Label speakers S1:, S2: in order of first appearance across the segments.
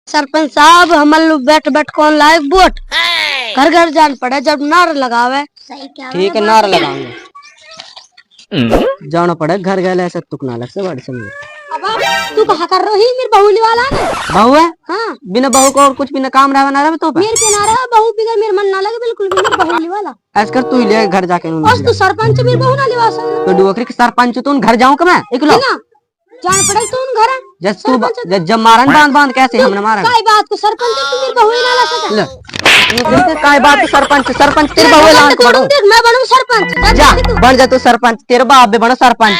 S1: सरपंच साहब हमारे लोग बैठ बैठ कौन लायक वोट घर घर जान पड़े जब नार लगावे। सही क्या
S2: ठीक है नारा लगाऊंगा। जाना पड़े घर गए ऐसे तुकना लग से बड़ी समझ।
S1: अब तू कहा कर रही मेरी बहू वाला ना
S2: बहू है।
S1: हाँ
S2: बिना बहू को और कुछ बिना काम रहा ना रहे तो
S1: मेरे पे ना रहा बहू बिगर मेरे मन ना लगे बिल्कुल भी बहू वाला।
S2: ऐसा कर तू ही ले घर जाके
S1: बस तू सरपंच मेरी बहू ना लिवा
S2: तो डुअकरी के सरपंच तू घर जाऊं मैं इकलो
S1: जान पड़े तू घर
S2: जब तू जब मारन बांध बांध कैसे हमने मारा
S1: काय बात को सरपंच तू मेरी बहू ना ला सके
S2: काय बात सरपंच सरपंच तेरे बहू लान पड़ो
S1: मैं बनूं सरपंच
S2: जा बन जा तू सरपंच तेरे बाप भी बनो सरपंच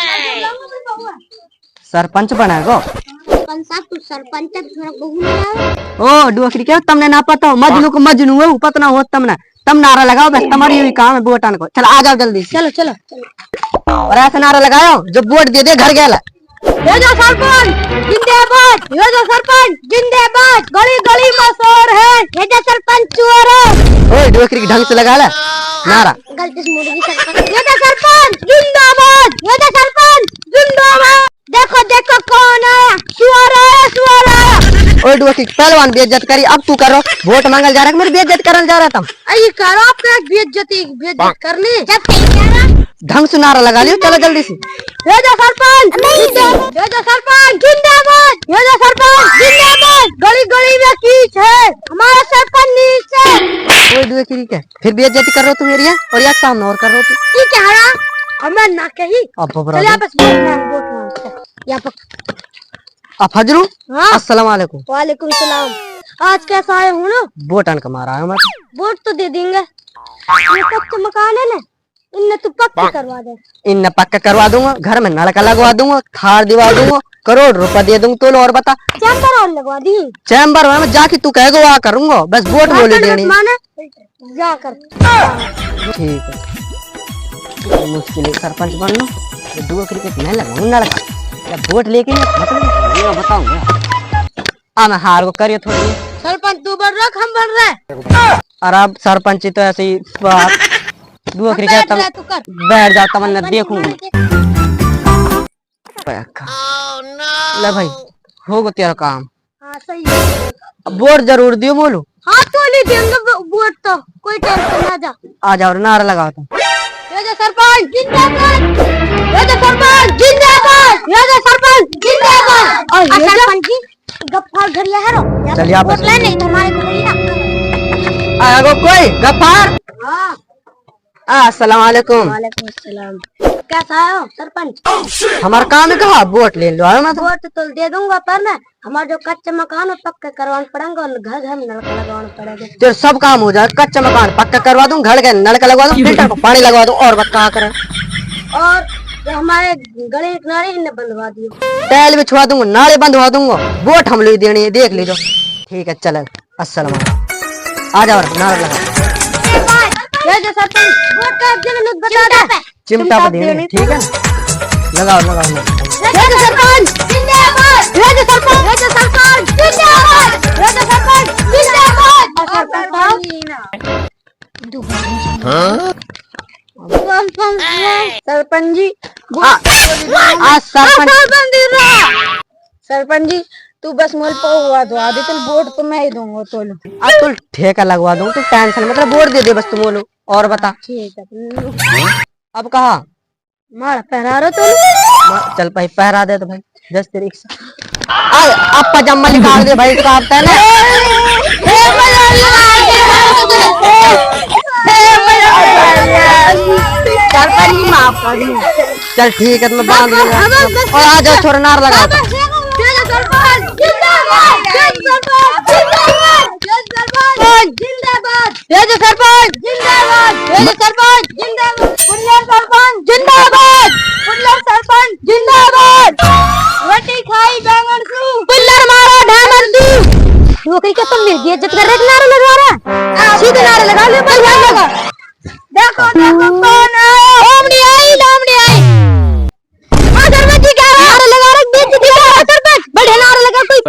S2: सरपंच बनाएगो
S1: सरपंच साहब तू सरपंच थोड़ा बहू ना
S2: ओ डुअकरी के तुमने ना पता हो मजनू को मजनू है पता ना हो तुमने तुम नारा लगाओ बस तुम्हारी यही काम है वोट आने को चल आ जाओ जल्दी
S1: चलो चलो
S2: और ऐसा नारा लगाओ जो वोट दे दे घर गया
S1: ये जो सरपंच जिंदाबाद ये जो सरपंच जिंदाबाद गली गली में शोर है ये जो सरपंच चोर है।
S2: ओए डुअकरी ढंग से लगा ले नारा
S1: गलती से मुर्गी सरपंच ये जो सरपंच जिंदाबाद ये जो सरपंच जिंदाबाद देखो देखो कौन आया चोर आया।
S2: ओए डुअकरी पहलवान बेइज्जत करी अब तू करो वोट मांगल जा रहा है मेरी बेइज्जत करने जा रहा तुम
S1: अरे करो आप बेइज्जत करने जब कह रहा
S2: ढंग से नारा लगा लियो चलो जल्दी से
S1: ये जो सरपंच ये जो सरपंच जिंदाबाद ये जो सरपंच जिंदाबाद गली गली में कीच है हमारा सरपंच नीच है।
S2: ओए डुअकरी के फिर बेइज्जती कर रहे हो तुम मेरी और एक सामने और कर रहे हो
S1: तू क्या रहा हमें ना कही
S2: अब
S1: चल यहाँ पे वोट यहाँ पर
S2: फजरू
S1: हाँ
S2: अस्सलाम वालेकुम।
S1: वालेकुम सलाम। आज कैसा आए हूँ ना
S2: वोट आन का मारा है मैं
S1: वोट तो दे देंगे ये कच्चा मकान है ना इनने तो पक्का करवा दे
S2: इन पक्का करवा दूंगा घर में नलका लगवा दूंगा थार दिवा दूंगा करोड़ रुपया दे दूंगा तो और बता
S1: चैम्बर और लगवा दी
S2: चैम्बर में जाके तू कहेगा वहाँ करूंगा बस वोट बोले देनी
S1: जाकर
S2: ठीक है मुश्किल सरपंच बन लो दो क्रिकेट मैं लगाऊं नलका वोट लेके मतलब बताऊंगा मैं हार को करिए थोड़ी
S1: सरपंच तू बन रहा हम बन रहे
S2: और अब सरपंच तो ऐसे ही दो क्रिकेट बैठ जाता मैं देखूंगा ले भाई होगा तेरा काम।
S1: हाँ सही है
S2: अब वोट जरूर दियो बोलो।
S1: हाँ तो नहीं देंगे वोट तो कोई टेंशन ना जा
S2: आ जाओ नारा लगाओ तुम
S1: ये जो सरपंच जिंदाबाद ये जो सरपंच जिंदाबाद ये जो सरपंच जिंदाबाद और ये सरपंच जी गफ्फार घर ले हरो
S2: चलिए आप
S1: वोट लेने हमारे घर ही ना
S2: आगो कोई गफ्फार।
S1: हाँ
S2: अस्सलाम वालेकुम।
S1: वालेकुम अस्सलाम। कैसा है सरपंच
S2: हमारा काम है कहा वोट ले लो आयो ना तो
S1: वोट तो दे दूंगा पर ना हमारा जो कच्चा मकान है पक्का करवाना पड़ेगा और घर घर में नलका लगवाना पड़ेगा
S2: तेरे सब काम हो जाए कच्चा मकान पक्का करवा दूं घर के नलका लगवा दूं फिल्टर पर पानी लगवा दूं और बता करे
S1: और जो हमारे गले किनारे इन्हें बंधवा दियो
S2: टैल भी छुआ दूंगा नाले बंधवा दूंगा वोट हम लोग देनी है देख लीजिए ठीक है चलो अस्सलाम वालेकुम आ जाओ नारा लगा
S1: ये जो सरपंच वोट का दिन बता दे
S2: चिमटा पर देनी ठीक है लगाओ लगाओ
S1: ये जो सरपंच जिंदाबाद ये जो सरपंच जिंदाबाद ये जो सरपंच जिंदाबाद सरपंच जी सरपंच जी तू बस मोल हुआ तो आदि तो वोट तो मैं ही दूंगा तो
S2: अब तू ठेका लगवा दूं तू टेंशन मतलब वोट दे दे बस तुम बोलो और बता
S1: ठीक है
S2: अब कहा
S1: मार पहरा रहे तो
S2: चल भाई पहरा दे तो भाई जस तेरी इच्छा अब पजामा निकाल दे भाई इसका आपता है ना माफ कर चल ठीक है तो मैं बांध दूंगा और आ जाओ छोरा नार लगा
S1: जिंदाबाद ये जो सरपंच जिंदाबाद ये जो सरपंच जिंदाबाद पुल्लर सरपंच जिंदाबाद पुल्लर सरपंच जिंदाबाद रोटी खाई बैंगन सू पुल्लर मारो ढामन सू वो कहीं क्या तुम मेरी इज्जत कर रहे नारा लगवा रहा सीधे नारा लगा ले पहलवान लगा देखो देखो कौन आया लोमड़ी आई सरपंच क्या नारा लगा रहा बेइज्जती कर रहा सरपंच बड़े नारा लगा कोई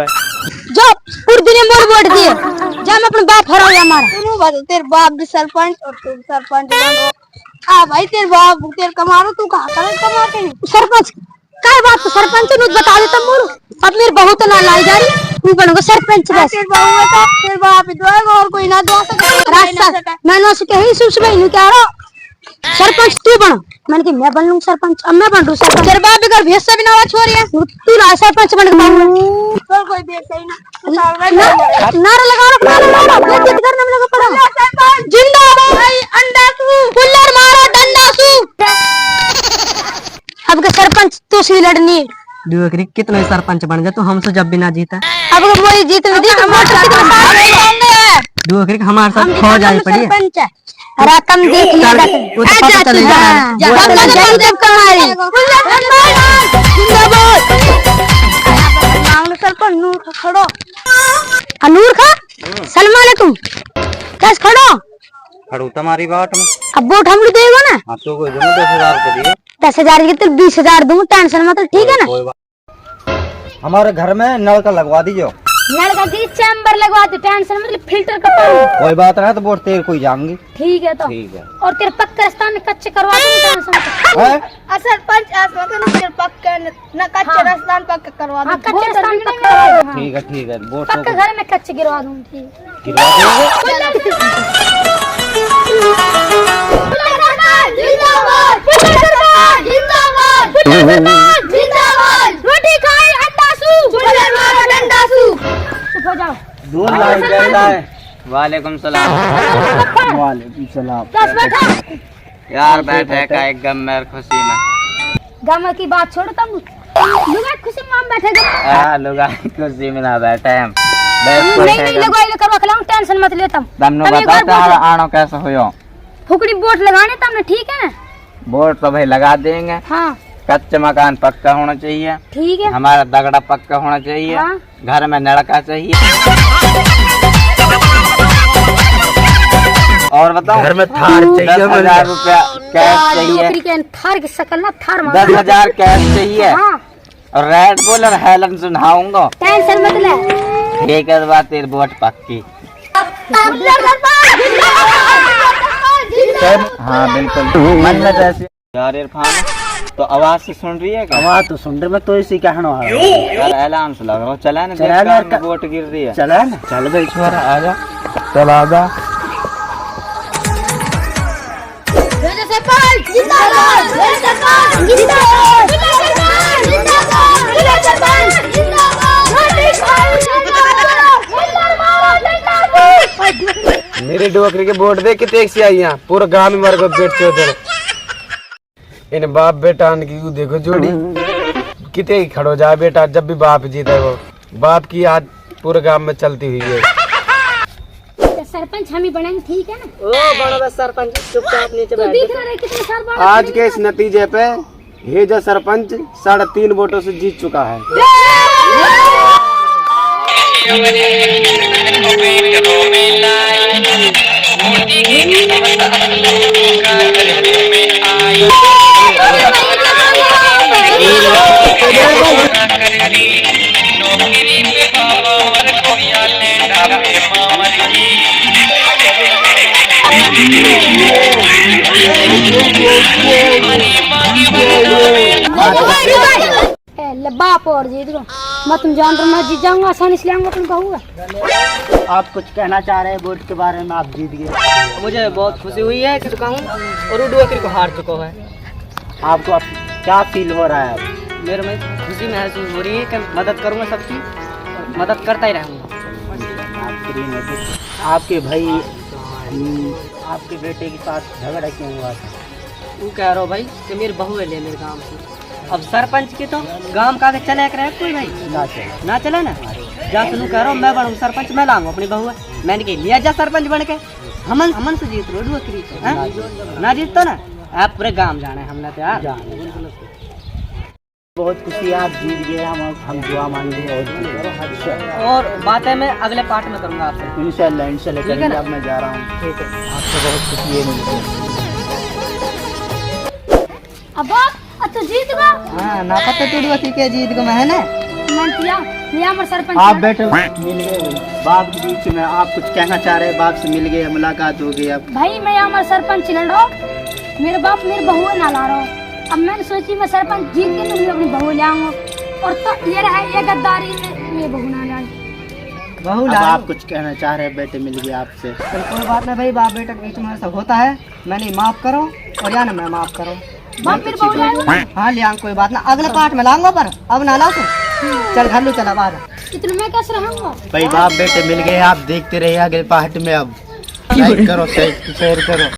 S1: जो पूरी दुनिया मोड़ वोट दिए जा मैं अपने बाप हराऊं हमारा तुम बता तेरे बाप भी सरपंच और तुम सरपंच बनो भाई तेरे बाप तेरे कमारो तू कहाँ कर कमाते हैं सरपंच काय बात सरपंच नु बता देता मोर अब मेरे बहू तो ना लाई जा रही तू बनोगे सरपंच बस तेरे बहू है तो तेरे बाप ही दोएगा और कोई ना दो सके मैं ना सके ही सुसबे नु कह रहा सरपंच तू बन मैंने कि मैं बन लूं सरपंच अब मैं बन लूं सरपंच तेरे बाप भी घर भेस से भी ना छोरी है तू ना सरपंच बन के तो कोई देख ही ना नारा लगा बेइज्जत करने में लगा पड़ा सरपंच जिंदाबाद अंडा तू कुल्लर मारो डंडा सू अब के सरपंच तू सी लड़नी
S2: दुआ करी कितना सरपंच बन जा तू हमसे जब भी ना जीता
S1: अब के मोरी जीत में दी मोटर कितना साथ
S2: दुआ करी हमारे साथ फौज आई पड़ी है
S1: सरपंच रकम देख लिया
S2: वो तो पता चलेगा
S1: जब कमारी जिंदाबाद मांग सरपंच नूर खा खड़ो नूर खा सलाम अलैकुम कैस खड़ो
S3: खड़ू तुम्हारी बात में
S1: अब वोट हम देगा ना
S3: हाँ तो कोई 10,000 के दिए
S1: 10,000 की तो 20,000 दूं टेंशन मत ठीक है ना
S3: हमारे घर में नल का लगवा दीजिए
S1: नल का की चैम्बर लगवा दो टेंशन मतलब फिल्टर का पानी
S3: कोई बात नहीं तो वोट तेरे कोई जाऊंगी
S1: ठीक है तो
S3: ठीक है
S1: और तेरे पक्का रास्ता में कच्चे करवा दूं टेंशन
S3: हैं
S1: सरपंच आसमान तेरे पक्का न कच्चे रास्ता में पक्का करवा दूं कच्चे रास्ता में पक्का करवा दूं
S3: ठीक है वोट
S1: पक्का घर में कच्चे गिरवा दूं ठीक
S3: गिरवा देंगे
S1: रोटी खाए अंडा सू मारो डंडा सू चुप हो जाओ
S3: दूध लाई कहता है वालेकुम सलाम वालेकुम सलाम
S1: बस बैठा
S3: यार बैठे का एक गम मेर खुशी में
S1: गम की बात छोड़ तुम लुगा खुशी में हम बैठे
S3: हां लुगा खुशी में ना बैठे हम
S1: नहीं लगाई करवा खलाऊं टेंशन मत ले तुम
S3: तुमने बताता आनो कैसे होयो
S1: फुकड़ी बोट लगाने तुमने ठीक है ना
S3: वोट तो भाई लगा देंगे
S1: हाँ
S3: कच्चे मकान पक्का होना चाहिए
S1: ठीक है
S3: हमारा दगड़ा पक्का होना चाहिए
S1: हाँ।
S3: घर में नलका चाहिए और बताओ घर में थार चाहिए 10,000 रुपया कैश चाहिए
S1: थार की शकल ना थार
S3: 10,000 कैश चाहिए
S1: हाँ।
S3: और रेड बुल और हेलन सुनाऊंगा
S1: टेंशन मत ले
S3: ठीक है बात तेरी वोट पक्की हाँ बिल्कुल मन में जैसे यार इरफान तो आवाज से सुन रही है क्या
S4: आवाज तो सुन रहे मैं तो इसी कहना है
S3: यार ऐलान से लग रहा चला ना
S4: चला ना
S3: देख वोट गिर रही है
S4: चला ना चल भाई
S3: छोरा आजा चल आजा
S4: मेरी डोकरी के वोट दे कितने सी आई यहाँ पूरा गांव में मर गए बेट चौधर इन बाप बेटा की यू देखो जोड़ी कितने ही खड़ो जाए बेटा जब भी बाप जीता है वो बाप की आज पूरे गांव में चलती हुई है
S1: सरपंच हम ही बनेंगे ठीक है ना
S2: ओ बड़ा बस सरपंच चुपचाप नीचे
S1: तो
S2: बैठ
S1: दिख रहा है कितने साल बाद
S4: आज के इस नतीजे पे ये जो सरपंच 3.5 वोटों से जीत चुका है
S1: बाप और जीत गो मैं तुम जान रहा मैं जीत जाऊंगा आसानी से लाऊंगा तुम कहूँगा
S2: आप कुछ कहना चाह रहे हैं वोट के बारे में आप जीत गए मुझे बहुत खुशी हुई है कि चुका हूँ और उडुआकरी को हार चुका है
S4: आपको क्या फील हो रहा है
S2: मेरे में खुशी महसूस हो रही है कि मदद करूँगा सबकी और मदद करता ही रहूँगा
S4: आपके भाई आपके बेटे के साथ झगड़ा क्यों हुआ था
S2: तू कह रहा हो भाई कि मेरी बहू है ले मेरे गांव से अब सरपंच की तो गांव का आगे चले कर कोई भाई ना चले ना जा सुनू कह रहा हूँ मैं बनूँ सरपंच मैं लाऊंगा अपनी बहू मैंने कही लिया जा सरपंच बन के हमन से जीत रो डुआकरी ना जीत तो ना आप पूरे गांव जाने हमने तो यार
S4: बहुत खुशी आप जीत गए हम दुआ मांगे
S2: और बातें मैं अगले पार्ट में करूंगा आपसे
S4: इंशाल्लाह
S2: ठीक है ना?
S4: अब मैं जा रहा हूँ
S2: ठीक है
S4: आपसे बहुत खुशी है मुझे
S1: अब तू जीत गो
S2: हाँ ना पता तू डुआकरी के जीत को मैं ना
S1: सरपंच
S4: आप बेटे मिल गए बाप के बीच में आप कुछ कहना चाह रहे हैं बाप से मिल गए मुलाकात हो गई अब
S1: भाई मैं यहाँ सरपंच लड़ रहा हूँ मेरे बाप मेरे बहू ना ला रहा हूँ अब मैंने सोची मैं सरपंच जीत के तुम अपनी बहू ले आऊंगा और तो ये रहा ये गद्दारी में ये बहू ना लाई।
S2: बहू
S3: अब
S2: लाओ।
S3: आप कुछ कहना चाह रहे हैं, बेटे मिल गए आपसे।
S2: चल कोई बात नहीं भाई, बाप बेटा के बीच में सब होता है। मैंने माफ करो और या ना मैं माफ करो।
S1: बाप फिर बहू लाऊंगा।
S2: हाँ ले आऊँ, कोई बात ना, अगले पार्ट में लाऊंगा, पर अब ना लाओ तू। चल घर लो, चला बाहर।
S1: इतना मैं कैसे रहूंगा?
S3: भाई बाप बेटे मिल गए, आप देखते रहिए अगले पार्ट में। अब लाइक करो, शेयर करो।